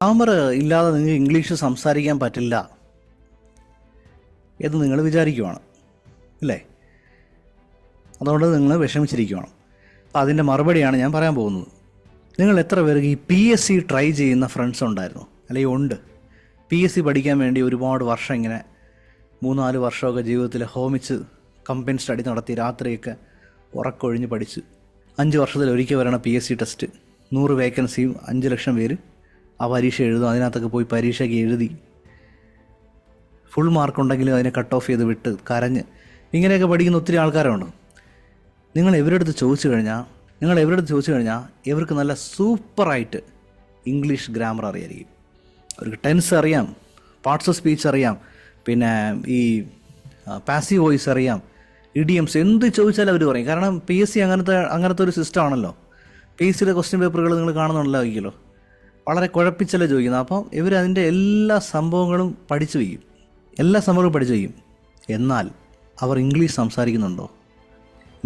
Grammar ഇല്ലാതെ നിങ്ങൾക്ക് English സംസാരിക്കാൻ പറ്റില്ല എന്ന് നിങ്ങൾ വിചാരിക്കുവാണ് അല്ലേ? അതുകൊണ്ട് നിങ്ങൾ വിഷമിച്ചിരിക്കുകയാണ്. അപ്പോൾ അതിൻ്റെ മറുപടിയാണ് ഞാൻ പറയാൻ പോകുന്നത്. നിങ്ങൾ എത്ര പേർക്ക് ഈ PSC ട്രൈ ചെയ്യുന്ന ഫ്രണ്ട്സ് ഉണ്ടായിരുന്നു, അല്ലെങ്കിൽ ഉണ്ട്? PSC പഠിക്കാൻ വേണ്ടി ഒരുപാട് വർഷം ഇങ്ങനെ 3-4 വർഷമൊക്കെ ജീവിതത്തിൽ ഹോമിച്ച് കമ്പൈൻ സ്റ്റഡി നടത്തി രാത്രിയൊക്കെ ഉറക്കൊഴിഞ്ഞ് പഠിച്ച് 5 വർഷത്തിൽ ഒരിക്കൽ വരണ PSC ടെസ്റ്റ്, 100 വേക്കൻസിയും 5 ലക്ഷം പേര് ആ പരീക്ഷ എഴുതും. അതിനകത്തൊക്കെ പോയി പരീക്ഷയ്ക്ക് എഴുതി ഫുൾ മാർക്കുണ്ടെങ്കിലും അതിനെ കട്ട് ഓഫ് ചെയ്ത് വിട്ട് കരഞ്ഞ് ഇങ്ങനെയൊക്കെ പഠിക്കുന്ന ഒത്തിരി ആൾക്കാരുണ്ട്. നിങ്ങൾ ഇവരുടെ അടുത്ത് ചോദിച്ചു കഴിഞ്ഞാൽ ഇവർക്ക് നല്ല സൂപ്പറായിട്ട് ഇംഗ്ലീഷ് ഗ്രാമർ അറിയായിരിക്കും. അവർക്ക് ടെൻസ് അറിയാം, പാർട്സ് ഓഫ് സ്പീച്ച് അറിയാം, പിന്നെ ഈ പാസീവ് വോയിസ് അറിയാം, ഇഡിയംസ് എന്ത് ചോദിച്ചാലും അവർ പറയും. കാരണം PSC അങ്ങനത്തെ ഒരു സിസ്റ്റം ആണല്ലോ. PSCയുടെ ക്വസ്റ്റ്യൻ പേപ്പറുകൾ നിങ്ങൾ കാണുന്നുണ്ടായിരിക്കുമല്ലോ, വളരെ കുഴപ്പിച്ചല്ലേ ചോദിക്കുന്നത്. അപ്പം ഇവർ അതിൻ്റെ എല്ലാ സംഭവങ്ങളും പഠിച്ചു വയ്ക്കും. എന്നാൽ അവർ ഇംഗ്ലീഷ് സംസാരിക്കുന്നുണ്ടോ?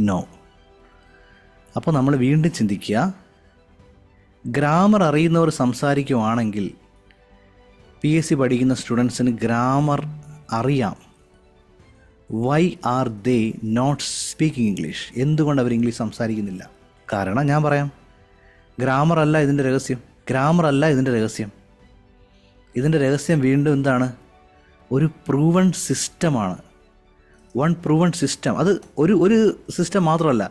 നോ. അപ്പോൾ നമ്മൾ വീണ്ടും ചിന്തിക്കുക, ഗ്രാമർ അറിയുന്നവർ സംസാരിക്കുവാണെങ്കിൽ PSC പഠിക്കുന്ന സ്റ്റുഡൻസിന് ഗ്രാമർ അറിയാം. Why are they not speaking English? എന്തുകൊണ്ട് അവർ ഇംഗ്ലീഷ് സംസാരിക്കുന്നില്ല? കാരണം ഞാൻ പറയാം, ഗ്രാമർ അല്ല ഇതിൻ്റെ രഹസ്യം. ഇതിൻ്റെ രഹസ്യം വീണ്ടും എന്താണ്? ഒരു പ്രൂവൺ സിസ്റ്റമാണ്. Proven system. അത് ഒരു സിസ്റ്റം മാത്രമല്ല.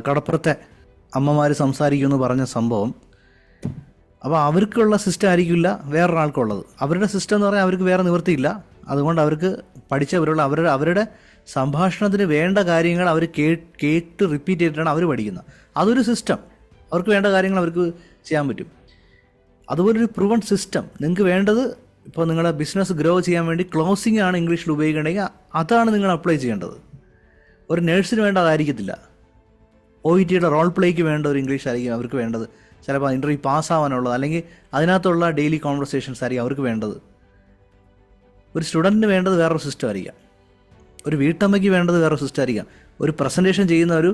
കടപ്പുറത്തെ അമ്മമാർ സംസാരിക്കുമെന്ന് പറഞ്ഞ സംഭവം, അപ്പോൾ അവർക്കുള്ള സിസ്റ്റം ആയിരിക്കില്ല വേറൊരാൾക്കുള്ളത്. അവരുടെ സിസ്റ്റം എന്ന് പറഞ്ഞാൽ അവർക്ക് വേറെ നിവൃത്തിയില്ല. അതുകൊണ്ട് അവർക്ക് പഠിച്ചവരുള്ള അവരുടെ സംഭാഷണത്തിന് വേണ്ട കാര്യങ്ങൾ അവർ കേട്ട് റിപ്പീറ്റ് ചെയ്തിട്ടാണ് അവർ പഠിക്കുന്നത്. അതൊരു സിസ്റ്റം. അവർക്ക് വേണ്ട കാര്യങ്ങൾ അവർക്ക് ചെയ്യാൻ പറ്റും. അതുപോലൊരു പ്രൂവൺ സിസ്റ്റം നിങ്ങൾക്ക് വേണ്ടത്. ഇപ്പോൾ നിങ്ങളുടെ ബിസിനസ് ഗ്രോ ചെയ്യാൻ വേണ്ടി ക്ലോസിംഗ് ആണ് ഇംഗ്ലീഷിൽ ഉപയോഗിക്കണമെങ്കിൽ അതാണ് നിങ്ങൾ അപ്ലൈ ചെയ്യേണ്ടത്. ഒരു നേഴ്സിന് വേണ്ട അതായിരിക്കത്തില്ല. OETയുടെ റോൾ പ്ലേക്ക് വേണ്ട ഒരു ഇംഗ്ലീഷ് ആയിരിക്കും അവർക്ക് വേണ്ടത്. ചിലപ്പോൾ ഇൻ്റർവ്യൂ പാസ്സാവാനുള്ളത്, അല്ലെങ്കിൽ അതിനകത്തുള്ള ഡെയിലി കോൺവെർസേഷൻസ് ആയിരിക്കും അവർക്ക് വേണ്ടത്. ഒരു സ്റ്റുഡൻറ്റിന് വേണ്ടത് വേറൊരു സിസ്റ്റം ആയിരിക്കാം. ഒരു വീട്ടമ്മയ്ക്ക് വേണ്ടത് വേറൊരു സിസ്റ്റം ആയിരിക്കാം. ഒരു പ്രസൻറ്റേഷൻ ചെയ്യുന്ന ഒരു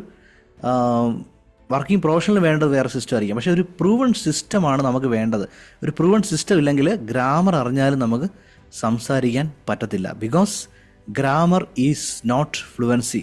വർക്കിംഗ് പ്രൊഫഷണൽ വേണ്ടത് വേറെ സിസ്റ്റം ആയിരിക്കും. പക്ഷേ ഒരു പ്രൂവൺ സിസ്റ്റമാണ് നമുക്ക് വേണ്ടത്. ഒരു പ്രൂവൺ സിസ്റ്റം ഇല്ലെങ്കിൽ ഗ്രാമർ അറിഞ്ഞാലും നമുക്ക് സംസാരിക്കാൻ പറ്റത്തില്ല. Because grammar is not fluency.